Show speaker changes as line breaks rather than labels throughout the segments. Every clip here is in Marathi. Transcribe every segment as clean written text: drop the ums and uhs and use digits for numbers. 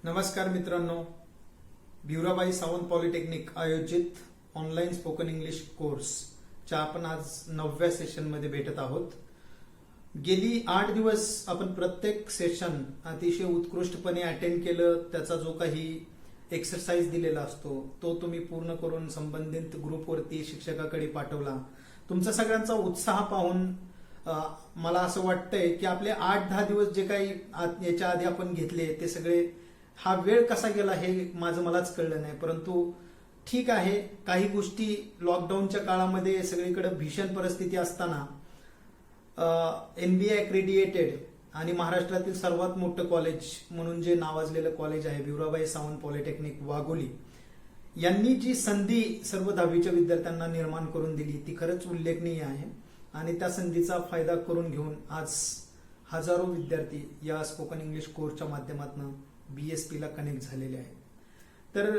नमस्कार मित्रांनो, भिवराबाई सावंत पॉलिटेक्निक आयोजित ऑनलाईन स्पोकन इंग्लिश कोर्सच्या आपण आज 9व्या सेशनमध्ये भेटत आहोत. गेली 8 दिवस आपण प्रत्येक सेशन अतिशय उत्कृष्टपणे अटेंड केलं. त्याचा जो काही एक्सरसाइज दिलेला असतो तो तुम्ही पूर्ण करून संबंधित ग्रुपवरती शिक्षकाकडे पाठवला. तुमचा सगळ्यांचा उत्साह पाहून मला असं वाटतंय की आपले 8-10 दिवस जे काही याच्या आधी आपण घेतले ते सगळे, हा वेळ कसा गेला हे मलाच कळलं नाही. परंतु ठीक आहे, काही गोष्टी लॉकडाऊनच्या काळामध्ये सगळीकडे भीषण परिस्थिती असताना NBA अक्रेडिएटेड आणि महाराष्ट्रातील सर्वात मोठं कॉलेज म्हणून जे नावाजलेलं कॉलेज आहे भिवराबाई सावंत पॉलिटेक्निक वाघोली, यांनी जी संधी सर्व 10वीच्या विद्यार्थ्यांना निर्माण करून दिली ती खरंच उल्लेखनीय आहे. आणि त्या संधीचा फायदा करून घेऊन आज हजारो विद्यार्थी या स्पोकन इंग्लिश कोर्सच्या माध्यमातून BSP ला कनेक्ट झालेले आहेत. तर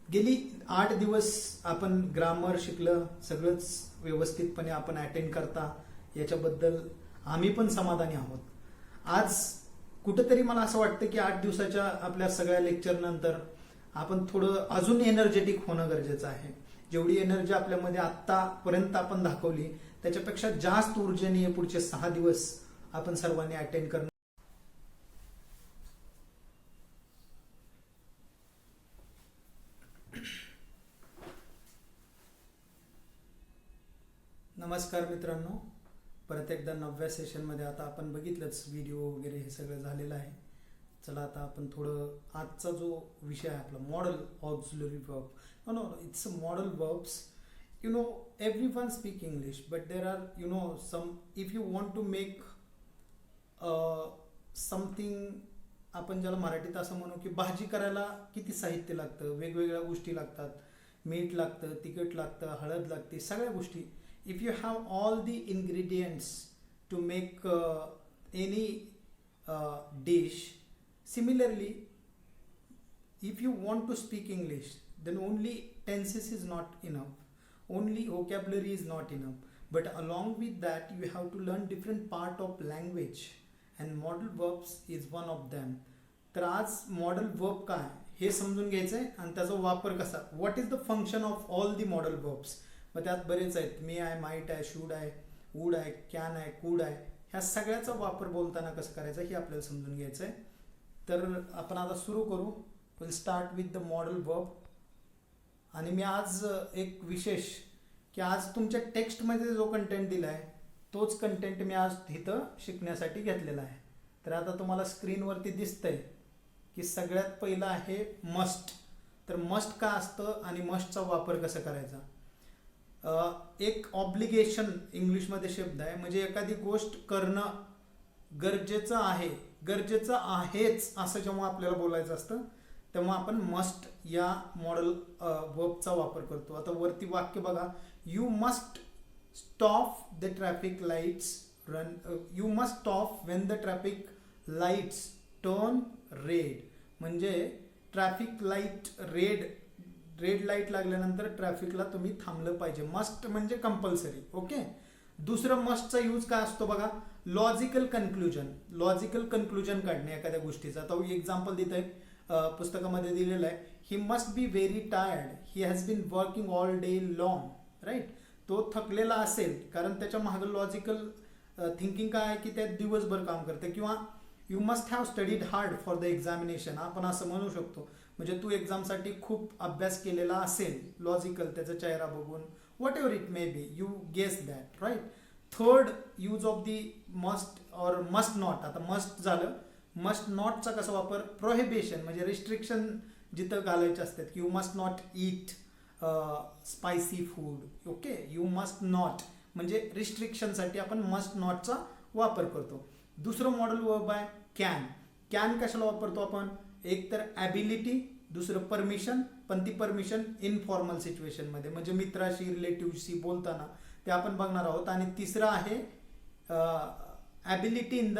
गेली 8 दिवस आपण ग्रामर शिकलं, सगळंच व्यवस्थितपणे आपण अटेंड करता, याच्याबद्दल आम्ही पण समाधानी आहोत. आज कुठंतरी मला असं वाटतं की 8 दिवसाच्या आपल्या सगळ्या लेक्चर नंतर आपण थोडं अजून एनर्जेटिक होणं गरजेचं आहे. जेवढी एनर्जी आपल्यामध्ये आतापर्यंत आपण दाखवली त्याच्यापेक्षा जास्त ऊर्जेने पुढचे 6 दिवस आपण सर्वांनी अटेंड करणं. नमस्कार मित्रांनो, परत एकदा 9व्या सेशनमध्ये आता आपण बघितलंच व्हिडिओ वगैरे हे सगळं झालेलं आहे. चला आता आपण थोडं आजचा जो विषय आहे आपला modal auxiliary verb. No, it's modal verbs. Everyone speak English, but there are some, if you want to make something, आपण ज्याला मराठीत असं म्हणू की भाजी करायला किती साहित्य लागतं, वेगवेगळ्या गोष्टी लागतात, मीठ लागतं, तिखट लागतं, हळद लागते, सगळ्या गोष्टी. If you have all the ingredients to make any dish, similarly, if you want to speak English, then only tenses is not enough, only vocabulary is not enough, but along with that you have to learn different part of language and modal verbs is one of them. तर आज मॉडल वर्ब काय हे समजून घ्यायचंय आणि त्याचा वापर कसा, what is the function of all the modal verbs. मग त्यात बरेच आहेत, मे आहे, माईट आहे, शूड आहे, वूड आहे, कॅन आहे, कूड आहे, ह्या सगळ्याचा वापर बोलताना कसं करायचा हे आपल्याला समजून घ्यायचं आहे. तर आपण आता सुरू करू. Will start with the modal verb. आणि मी आज एक विशेष की आज तुमच्या टेक्स्टमध्ये जो कंटेंट दिला आहे तोच कंटेंट मी आज इथं शिकण्यासाठी घेतलेला आहे. तर आता तुम्हाला स्क्रीनवरती दिसतंय की सगळ्यात पहिलं आहे मस्ट. तर मस्ट काय असतं आणि मस्टचा वापर कसा करायचा. एक ऑब्लिगेशन इंग्लिशमध्ये शब्द आहे, म्हणजे एखादी गोष्ट करणं गरजेचं आहे, गरजेचं आहेच असं जेव्हा आपल्याला बोलायचं असतं तेव्हा आपण मस्ट या मॉडल वर्बचा वापर करतो. आता वरती वाक्य बघा, you must stop the traffic lights run, you must stop Wien the traffic lights turn red. म्हणजे ट्रॅफिक लाईट रेड लाईट लागल्यानंतर ट्रॅफिकला तुम्ही थांबलं पाहिजे. मस्ट म्हणजे कंपल्सरी. ओके. दुसरं मस्टचा यूज काय असतो बघा, लॉजिकल कन्क्लुजन. लॉजिकल कन्क्लुजन काढणे एखाद्या गोष्टीचा. आता एक्झाम्पल देत आहे, पुस्तकामध्ये दिलेलं आहे, he must be very tired, he has been working all day long. Right. तो थकलेला असेल कारण त्याच्या मागं लॉजिकल थिंकिंग काय आहे की त्या दिवसभर काम करते. किंवा you must have studied hard for the examination, आपण असं म्हणू शकतो. म्हणजे तू एक्झामसाठी खूप अभ्यास केलेला असेल, लॉजिकल त्याचा चेहरा बघून, whatever it may be, you guess that. Right. Third use of the must or must not. आता मस्ट झालं, मस्ट नॉटचा कसा वापर, प्रोहिबिशन म्हणजे रिस्ट्रिक्शन जिथं घालायचे असतात की you must not eat spicy food. Okay. You must not म्हणजे रिस्ट्रिक्शनसाठी आपण मस्ट नॉटचा वापर करतो. दुसरं मॉडल वर्ब आहे कॅन. कॅन कशाला वापरतो आपण, एक तर ॲबिलिटी, दुसरं परमिशन, पण ती परमिशन इनफॉर्मल सिच्युएशनमध्ये म्हणजे मित्राशी, रिलेटिव्हशी बोलताना ते आपण बघणार आहोत. आणि तिसरं आहे ability in the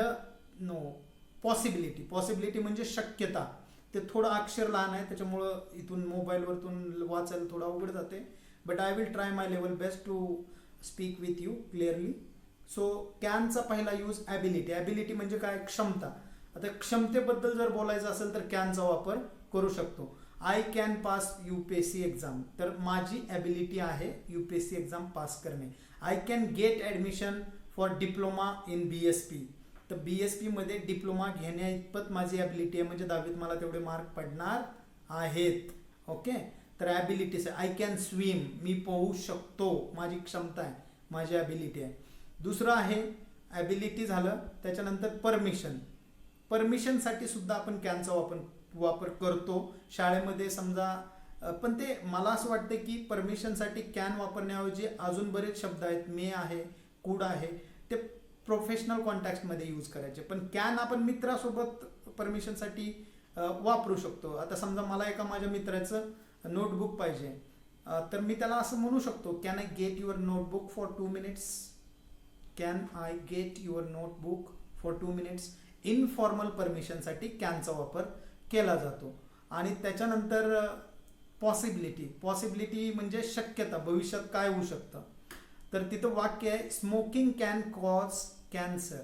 possibility. Possibility म्हणजे शक्यता. ते थोडं अक्षर लहान आहे त्याच्यामुळं इथून मोबाईलवरतून वाचायला थोडं अवघड जाते, but I will try my level best to speak with you clearly. So कॅनचा पहिला यूज ॲबिलिटी. ॲबिलिटी म्हणजे काय, क्षमता. आता क्षमतेबद्दल जर बोलायचं असेल तर कॅनचा वापर करू शकतो. I can pass UPSC exam, तर माझी ॲबिलिटी आहे UPSC एक्झाम पास करणे. I can get admission for diploma in BSP, तर BSP मध्ये डिप्लोमा घेण्या इतपत माझी ॲबिलिटी आहे, म्हणजे 10वीत मला तेवढे मार्क पडणार आहेत. ओके, तर ॲबिलिटीज आहे. आय कॅन स्विम, मी पोहू शकतो, माझी क्षमता आहे, माझी ॲबिलिटी आहे. दुसरं आहे ॲबिलिटी झालं. त्याच्यानंतर परमिशन, परमिशनसाठी सुद्धा आपण कॅनचा वापर करतो शाळेमध्ये समजा. पण ते मला असं वाटतं की परमिशनसाठी कॅन वापरण्याऐवजी अजून बरेच शब्द आहेत, मे आहे, कुड आहे, ते प्रोफेशनल कॉन्टॅक्टमध्ये यूज करायचे. पण कॅन आपण मित्रासोबत परमिशनसाठी वापरू शकतो. आता समजा मला एका माझ्या मित्राचं नोटबुक पाहिजे, तर मी त्याला असं म्हणू शकतो, can I get your notebook for 2 minutes, can I get your notebook for 2 minutes. Informal परमिशनसाठी कॅनचा वापर केला जातो. आणि त्याच्यानंतर पॉसिबिलिटी, पॉसिबिलिटी म्हणजे शक्यता, भविष्यात काय होऊ शकतं. तर तिथं वाक्य आहे स्मोकिंग कॅन कॉज कॅन्सर,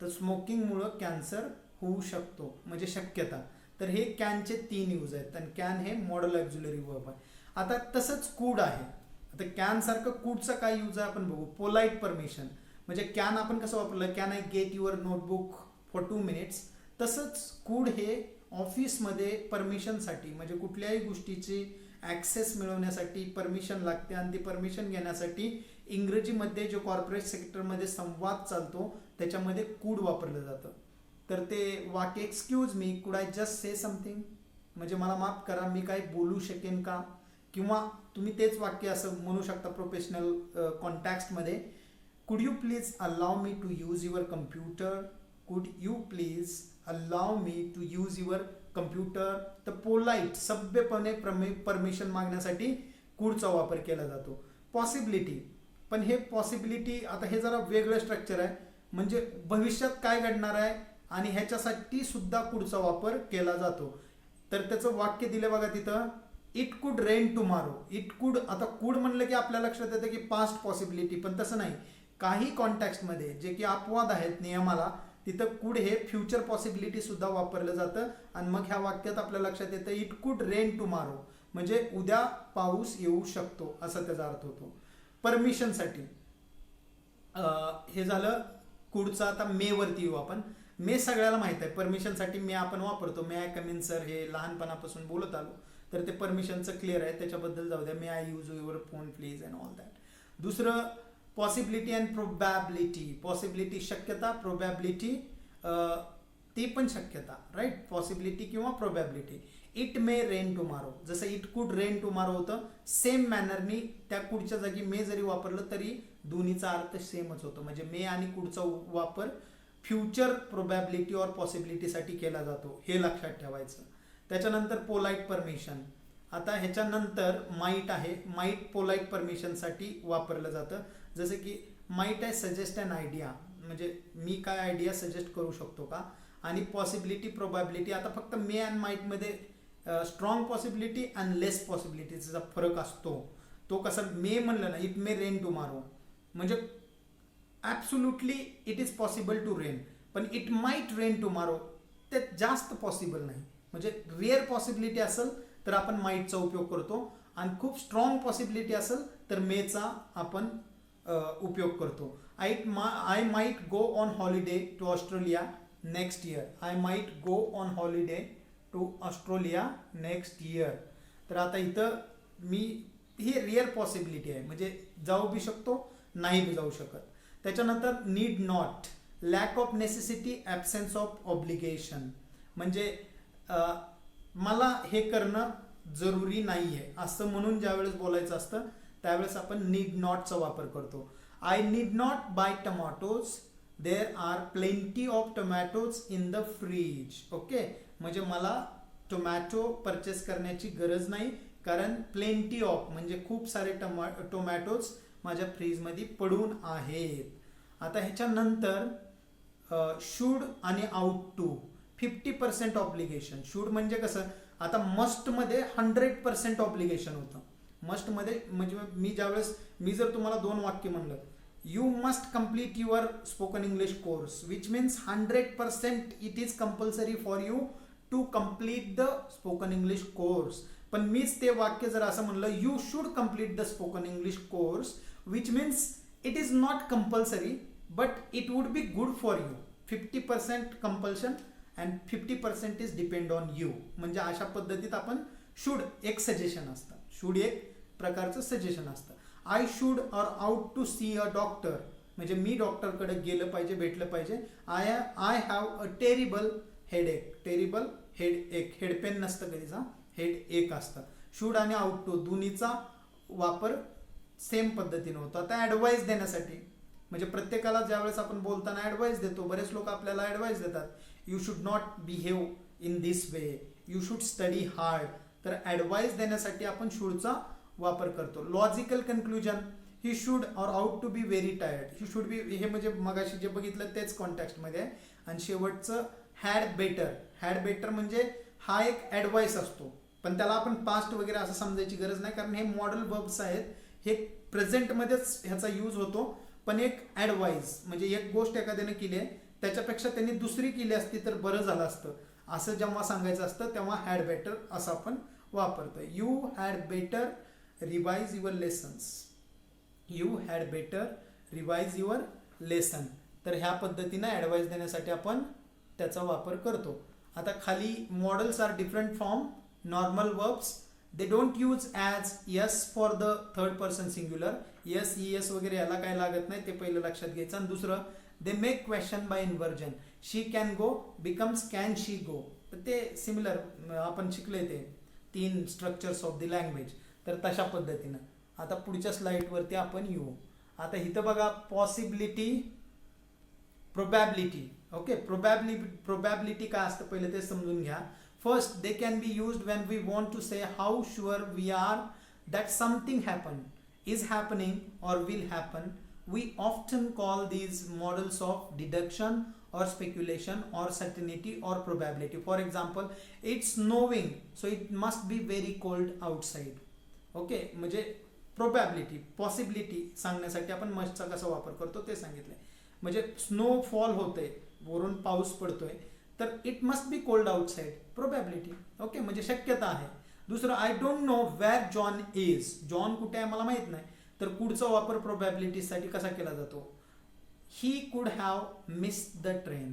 तर स्मोकिंगमुळं कॅन्सर होऊ शकतो म्हणजे शक्यता. तर हे कॅनचे 3 यूज आहेत आणि कॅन हे मॉडल ऑक्झिलरी वर्ब आहे. आता तसंच कूड आहे. आता कॅन सारखं कूडचा काय यूज आहे आपण बघू. पोलाईट परमिशन म्हणजे कॅन आपण कसं वापरलं, can I get your notebook for 2 minutes, तसंच कूड हे ऑफिसमध्ये परमिशनसाठी म्हणजे कुठल्याही गोष्टीची ॲक्सेस मिळवण्यासाठी परमिशन लागते आणि ती परमिशन घेण्यासाठी इंग्रजीमध्ये जो कॉर्पोरेट सेक्टरमध्ये संवाद चालतो त्याच्यामध्ये कूड वापरलं जातं. तर ते वाक्य excuse me, could I just say something, म्हणजे मला माफ करा मी काय बोलू शकेन का. किंवा तुम्ही तेच वाक्य असं म्हणू शकता प्रोफेशनल कॉन्टॅक्टमध्ये, could you please allow me to use your computer, could you please allow me to use your computer. तर पोलाईट सभ्यपणे परमिशन मागण्यासाठी कुडचा वापर केला जातो. पॉसिबिलिटी, पण हे पॉसिबिलिटी आता हे जरा वेगळं स्ट्रक्चर आहे, म्हणजे भविष्यात काय घडणार आहे आणि ह्याच्यासाठी सुद्धा कुडचा वापर केला जातो. तर त्याचं वाक्य दिलं बघा तिथं, it could rain tomorrow. It कुड, आता कुड म्हणलं की आपल्या लक्षात येतं की पास्ट पॉसिबिलिटी, पण तसं नाही. काही कॉन्टॅक्टमध्ये जे की अपवाद आहेत नियमाला, तिथं कुड हे फ्युचर पॉसिबिलिटी सुद्धा वापरलं जातं. आणि मग ह्या वाक्यात आपल्या लक्षात येतं इट कुड रेन टुमारो, म्हणजे उद्या पाऊस येऊ शकतो असा त्याचा अर्थ होतो. परमिशनसाठी हे झालं कुडचा. आता मे वरती येऊ आपण. मे सगळ्याला माहित आहे, परमिशनसाठी मे आपण वापरतो. मे आय कम इन सर, हे लहानपणापासून बोलत आलो, तर ते परमिशनचं क्लिअर आहे, त्याच्याबद्दल जाऊ द्या. May I use your phone please and all that. दुसरं पॉसिबिलिटी अँड प्रोबॅबिलिटी. पॉसिबिलिटी शक्यता, प्रोबॅबिलिटी ती पण शक्यता, राईट. पॉसिबिलिटी किंवा probability. It may rain tomorrow, जसं इट कुड रेन टुमारो होतं, सेम मॅनरनी त्या कुडच्या जागी मे जरी वापरलं तरी दोन्हीचा अर्थ सेमच होतो. म्हणजे मे आणि कुडचा वापर फ्युचर प्रोबॅबिलिटी और पॉसिबिलिटीसाठी केला जातो, हे लक्षात ठेवायचं. त्याच्यानंतर पोलाईट परमिशन. आता ह्याच्यानंतर माईट आहे. माईट पोलाईट परमिशनसाठी वापरलं जातं. जसं की माईट आहे सजेस्ट अन आयडिया, म्हणजे मी काय आयडिया सजेस्ट करू शकतो का. आणि पॉसिबिलिटी प्रोबॅबिलिटी, आता फक्त मे अँड माईटमध्ये स्ट्रॉंग पॉसिबिलिटी अँड लेस पॉसिबिलिटीचा फरक असतो. तो कसा, मे म्हणलं ना इट मे रेन टुमारो, म्हणजे absolutely it is possible to rain, पण इट माईट रेन टुमारो ते जास्त पॉसिबल नाही. म्हणजे रिअर पॉसिबिलिटी असेल तर आपण माईटचा उपयोग करतो, आणि खूप स्ट्रॉंग पॉसिबिलिटी असेल तर मेचा आपण उपयोग करतो. I might go on holiday to Australia next year. I might go on holiday to Australia next year. तर आता इथं मी ही रिअर पॉसिबिलिटी आहे, म्हणजे जाऊ बी शकतो, नाही बी जाऊ शकत. त्याच्यानंतर need not, lack of necessity, absence of obligation, म्हणजे मला हे करणं जरुरी नाही आहे असं म्हणून ज्यावेळेस बोलायचं असतं त्यावेळेस आपण नीड नॉटचा वापर करतो. I need not buy tomatoes, there are plenty of tomatoes in the fridge. Okay, म्हणजे मला टोमॅटो परचेस करण्याची गरज नाही, कारण प्लेंटी ऑफ म्हणजे खूप सारे टोमॅटोज माझ्या फ्रीजमध्ये पडून आहेत. आता ह्याच्यानंतर शूड आणि आउट टू, 50% ऑब्लिगेशन. शूड म्हणजे कसं, आता मस्टमध्ये 100% ऑब्लिगेशन होतं. मस्टमध्ये म्हणजे मी जर तुम्हाला 2 वाक्य म्हणलं, You must complete your spoken English course, which means 100% it is compulsory for you to complete the spoken English course. पण मीच ते वाक्य जर असं म्हणलं, you should complete the spoken English course, which means it is not compulsory but it would be good for you. 50% compulsion and 50% is depend on you. म्हणजे अशा पद्धतीत आपण शुड एक सजेशन असतं, शुड एक प्रकारचं सजेशन असतं. I should or ought to see a doctor, म्हणजे मी डॉक्टरकडे गेलं पाहिजे, भेटलं पाहिजे. I have a terrible headache. Terrible head head pain नसतं कधीचा, हेड एक असतं. शुड आणि आउट टू दोन्हीचा वापर सेम पद्धतीने होतो. आता ॲडवाईस देण्यासाठी, म्हणजे प्रत्येकाला ज्यावेळेस आपण बोलताना ॲडवाईस देतो, बरेच लोक आपल्याला ॲडवाईस देतात, you should not behave in this way, you should study hard. तर ॲडवाईस देण्यासाठी आपण शूडचा वापर करतो. Logical conclusion, he should or ought to be very tired. He should be, हे म्हणजे मगाशी जे बघितलं तेच कॉन्टेक्स्टमध्ये आहे. आणि शेवटचं हॅड बेटर. हॅड बेटर म्हणजे हा एक ॲडवाईस असतो, पण त्याला आपण पास्ट वगैरे असं समजायची गरज नाही, कारण हे मॉडल वर्ब्स आहेत, हे प्रेझेंटमध्येच ह्याचा यूज होतो. पण एक ॲडवाईस म्हणजे एक गोष्ट एखाद्याने केली आहे, त्याच्यापेक्षा त्यांनी दुसरी केली असती तर बरं झालं असतं, असं जेव्हा सांगायचं असतं तेव्हा हॅड बेटर असं आपण वापरतो. You had better revise your lessons. You had better revise your lesson. तर ह्या पद्धतीनं ॲडवाईस देण्यासाठी आपण त्याचा वापर करतो. आता खाली modals are different from normal verbs. They don't use es s for the third person singular. S s वगैरे याला काय लागत नाही, ते पहिलं लक्षात घ्यायचं. आणि दुसरं, they make question by inversion. She can go becomes can she go. तर ते सिमिलर आपण शिकले ते 3 स्ट्रक्चर्स ऑफ द लँग्वेज. तर तशा पद्धतीनं आता पुढच्या स्लाईडवरती आपण येऊ. आता इथं बघा पॉसिबिलिटी, प्रोबॅबिलिटी. ओके, प्रोबॅबिलिटी काय असतं पहिले ते समजून घ्या. First, they can be used when we want to say how sure we are that something is happening or will happen. We often call these models of deduction or speculation or certainty or probability. For example, it's snowing, so it must be very cold outside. Okay, म्हणजे प्रोबॅबिलिटी, पॉसिबिलिटी सांगण्यासाठी आपण मस्टचा कसा वापर करतो ते सांगितलंय. म्हणजे स्नोफॉल होतोय, वरून पाऊस पडतोय, तर it must be cold outside, probability. Okay, म्हणजे शक्यता आहे. दुसरं, I don't know where John is. John कुठे आहे मला माहित नाही, तर कुडचा वापर प्रोबॅबिलिटीसाठी कसा केला जातो, he could have missed the train,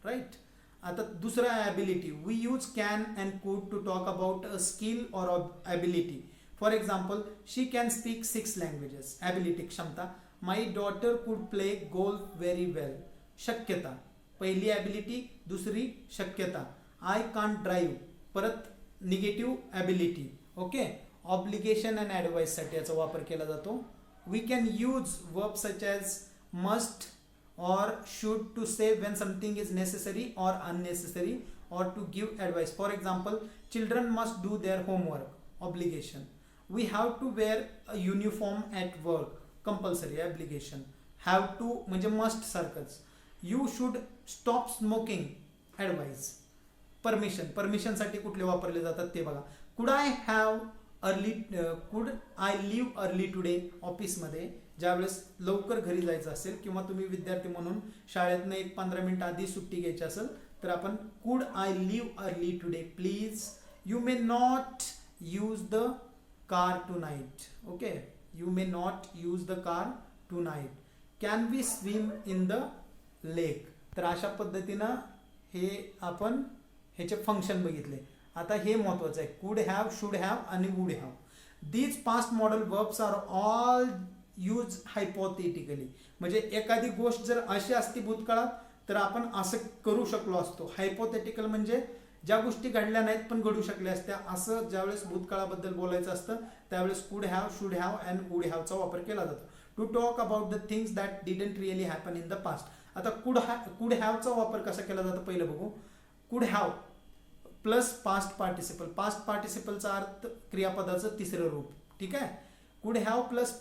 right. आता दुसरं आहे ability. We use can and could to talk about a skill or ability. For example, she can speak 6 languages. Ability, क्षमता. My daughter could play golf very well, शक्यता. पहिली ॲबिलिटी, दुसरी शक्यता. आय कांट ड्राईव्ह, परत negative ability. Okay, obligation and ॲडवाईससाठी याचा वापर केला जातो. We can use verb such as must or should to say when something is necessary or unnecessary or to give advice. For example, children must do their homework, obligation. We have to wear a uniform at work, compulsory, obligation. Have to म्हणजे must सारखंच. You should stop smoking, advice. Permission, permission साठी कुठले वापरले जातात ते बघा. Could I have early, could I leave early today, ऑफिसमध्ये ज्यावेळेस लवकर घरी जायचं असेल किंवा तुम्ही विद्यार्थी म्हणून शाळेतनं 1-15 मिनिट आधी सुट्टी घ्यायची असेल तर आपण could I leave early today please. You may not use the car tonight. Okay, you may not use the car tonight. Can we swim in the lake. तर अशा पद्धतीनं हे आपण ह्याचे फंक्शन बघितले. आता हे महत्त्वाचं आहे, कुड हॅव, शुड हॅव आणि would have. These past modal verbs are all use hypothetically. म्हणजे एखादी गोष्ट जर अशी असती भूतकाळात तर आपण असं करू शकलो असतो. हायपोथेटिकल म्हणजे ज्या गोष्टी घडल्या नाहीत पण घडू शकल्या असत्या, असं ज्यावेळेस भूतकाळाबद्दल बोलायचं असतं त्यावेळेस could have, should have and would हॅवचा वापर केला जातो. To talk about the things that didn't really happen in the past. आता कुड हॅवचा वापर कसा केला जातो पहिलं बघू. Could have plus past participle. Past पार्टिसिपलचा अर्थ क्रियापदाचं तिसरं रूप. ठीक आहे. Could have plus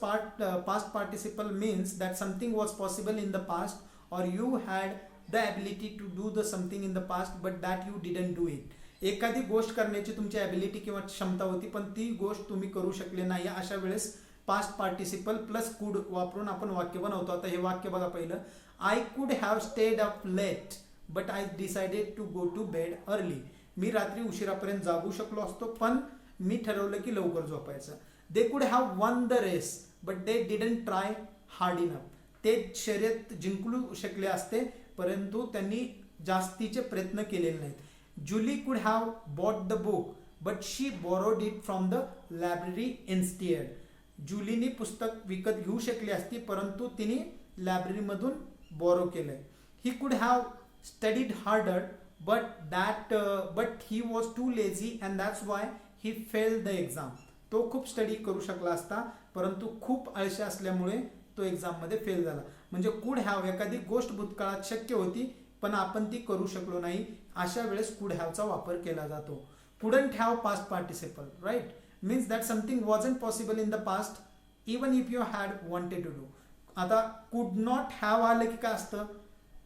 past participle means that something was possible in the past or you had the ability to do the something in the past but that you didn't do it. एखादी गोष्ट करण्याची तुमची ॲबिलिटी किंवा क्षमता होती पण ती गोष्ट तुम्ही करू शकले नाही, अशा वेळेस पास्ट पार्टिसिपल प्लस कुड वापरून आपण वाक्य बनवतो. आता हे वाक्य बघा पहिलं, I could have stayed up late but I decided to go to bed early. मी रात्री उशिरापर्यंत जागू शकलो असतो पण मी ठरवलं की लवकर झोपायचं. They could have won the race but they didn't try hard enough. ते शर्यत जिंकू शकले असते परंतु त्यांनी जास्तीचे प्रयत्न केलेले नाहीत. Julie could have bought the book but she borrowed it from the library instead. जुलीनी पुस्तक विकत घेऊ शकली असती परंतु तिने लायब्ररीमधून बॉरो केलंय. ही could have studied harder but he was too lazy and that's why he failed the exam. तो खूप स्टडी करू शकला असता परंतु खूप आळशी असल्यामुळे तो एक्झाम मध्ये फेल झाला. म्हणजे कुड हॅव एखादी गोष्ट भूतकाळात शक्य होती पण आपण ती करू शकलो नाही, अशा वेळेस कुड हॅवचा वापर केला जातो. Couldn't have past participle, right, means that something wasn't possible in the past even if you had wanted to do. आता कुड नॉट हॅव आलं की काय असतं,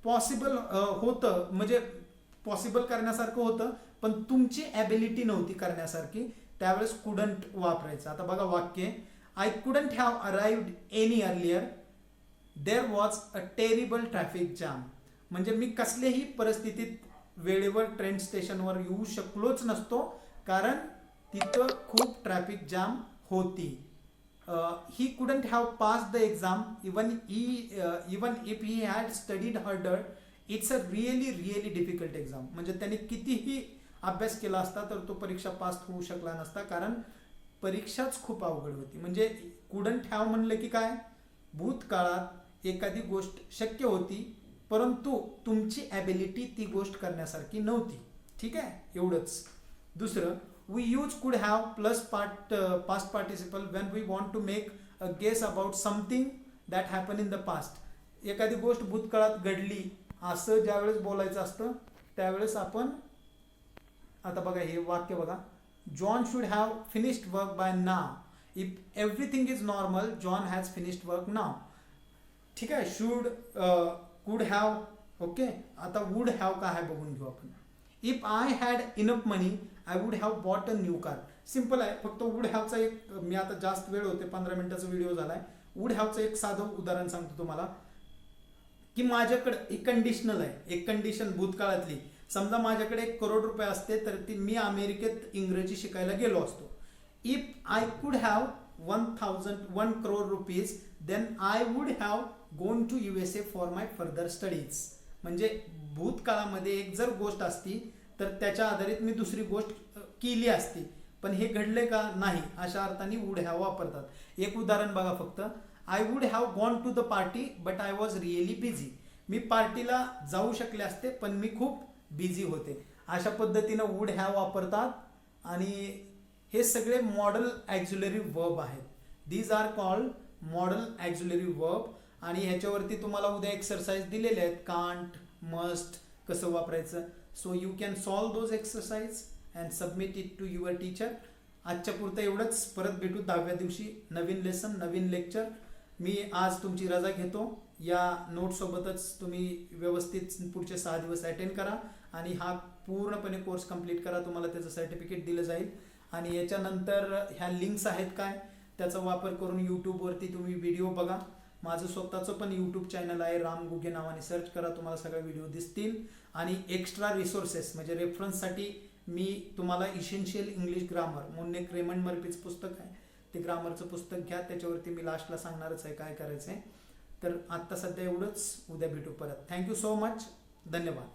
पॉसिबल होतं म्हणजे पॉसिबल करण्यासारखं होतं पण तुमची ॲबिलिटी नव्हती करण्यासारखी, त्यावेळेस कुडंट वापरायचं. आता बघा वाक्य, I couldn't have arrived any earlier there was a terrible traffic jam. म्हणजे मी कसल्याही परिस्थितीत वेळेवर ट्रेन स्टेशनवर येऊ शकलोच नसतो कारण तिथं खूप ट्रॅफिक जाम होती. He couldn't have pass the exam even if he had studied harder. It's a really difficult exam. म्हणजे त्याने कितीही अभ्यास केला असता तर तो परीक्षा पास होऊ शकला नसता कारण परीक्षाच खूप अवघड होती. म्हणजे कुडंट हॅव म्हणलं की काय, भूतकाळात एखादी गोष्ट शक्य होती परंतु तुमची ॲबिलिटी ती गोष्ट करण्यासारखी नव्हती. ठीक आहे, एवढंच. दुसरं, we use could have plus past participle when we want to make a guess about something that happen in the past. एखादी गोष्ट भूतकाळात घडली असं ज्यावेळेस बोलायचं असतं त्यावेळेस आपण, आता बघा हे वाक्य बघा, John should have finished work by now. If everything is normal John has finished work now. ठीक आहे, शुड कुड हॅव. ओके, आता वुड हॅव काय आहे बघून घेऊ आपण. If I had enough money I would have bought a new car. Simple आहे, फक्त वुड हॅवचा एक, मी आता जास्त वेळ होते 15 मिनिटाचा व्हिडिओ झालाय. वुड हॅवचं एक साधं उदाहरण सांगतो तुम्हाला की माझ्याकडे एक कंडिशनल आहे, एक कंडिशन भूतकाळातली. समजा माझ्याकडे 1 करोड रुपये असते तर ती मी अमेरिकेत इंग्रजी शिकायला गेलो असतो. If I could have 1 crore rupees then I would have gone to USA for my further studies. म्हणजे भूतकाळामध्ये एक जर गोष्ट असती तर त्याच्या आधारित मी दुसरी गोष्ट केली असती पण हे घडले का नाही, अशा अर्थाने वुड हॅव वापरतात. एक उदाहरण बघा फक्त, I would have gone to the party but I was really busy. मी पार्टीला जाऊ शकले असते पण मी खूप बिझी होते. अशा पद्धतीनं वुड हॅव वापरतात आणि हे सगळे मॉडल ॲक्झिलरी वर्ब आहेत. These are called modal auxiliary verb. आणि ह्याच्यावरती तुम्हाला उद्या एक्सरसाइज दिलेले आहेत, कांट, मस्ट कसं वापरायचं. So you can solve those exercise and submit it to your teacher. आजच्या पुरतं एवढंच. परत भेटू 10व्या दिवशी नवीन लेसन, नवीन लेक्चर. मी आज तुमची रजा घेतो. या नोटसोबतच तुम्ही व्यवस्थित पुढचे 6 दिवस अटेंड करा आणि हा पूर्णपणे कोर्स कंप्लीट करा. तुम्हाला त्याचं सर्टिफिकेट दिलं जाईल. आणि याच्यानंतर ह्या लिंक्स आहेत काय त्याचा वापर करून यूट्यूबवरती तुम्ही व्हिडिओ बघा. माझं स्वतःचं पण यूट्यूब चॅनल आहे, राम गुगे नावाने सर्च करा, तुम्हाला सगळे व्हिडिओ दिसतील. आणि एक्स्ट्रा रिसोर्सेस म्हणजे रेफरन्ससाठी मी तुम्हाला इसेन्शियल इंग्लिश ग्रामर, मोन्ने क्रेमंड मर्फीचं पुस्तक आहे, ते ग्रामरचं पुस्तक घ्या. त्याच्यावरती मी लास्टला सांगणारच आहे काय करायचं आहे. तर आत्ता सध्या एवढंच. उद्या भेटू परत. Thank you so much. धन्यवाद.